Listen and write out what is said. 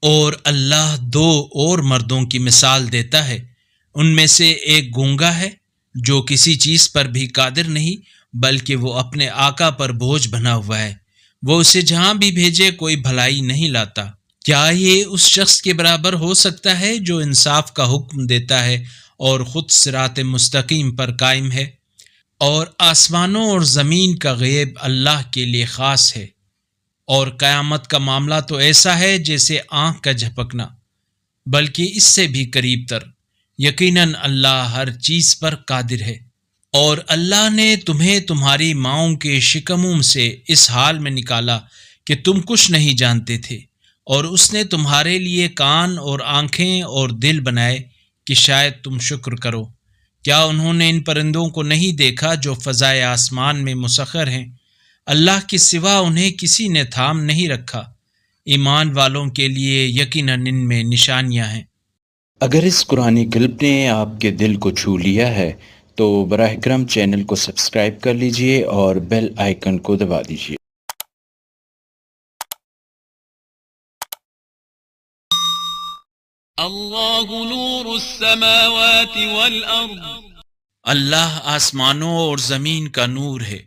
اور اللہ دو اور مردوں کی مثال دیتا ہے، ان میں سے ایک گونگا ہے جو کسی چیز پر بھی قادر نہیں، بلکہ وہ اپنے آقا پر بوجھ بنا ہوا ہے، وہ اسے جہاں بھی بھیجے کوئی بھلائی نہیں لاتا۔ کیا یہ اس شخص کے برابر ہو سکتا ہے جو انصاف کا حکم دیتا ہے اور خود صراط مستقیم پر قائم ہے؟ اور آسمانوں اور زمین کا غیب اللہ کے لیے خاص ہے، اور قیامت کا معاملہ تو ایسا ہے جیسے آنکھ کا جھپکنا، بلکہ اس سے بھی قریب تر۔ یقیناً اللہ ہر چیز پر قادر ہے۔ اور اللہ نے تمہیں تمہاری ماؤں کے شکموں سے اس حال میں نکالا کہ تم کچھ نہیں جانتے تھے، اور اس نے تمہارے لیے کان اور آنکھیں اور دل بنائے کہ شاید تم شکر کرو۔ کیا انہوں نے ان پرندوں کو نہیں دیکھا جو فضائے آسمان میں مسخر ہیں؟ اللہ کے سوا انہیں کسی نے تھام نہیں رکھا۔ ایمان والوں کے لیے یقیناً ان میں نشانیاں ہیں۔ اگر اس قرآنی کلپ نے آپ کے دل کو چھو لیا ہے تو براہ کرم چینل کو سبسکرائب کر لیجئے اور بیل آئیکن کو دبا دیجئے۔ اللہ نور السماوات والارض، اللہ آسمانوں اور زمین کا نور ہے۔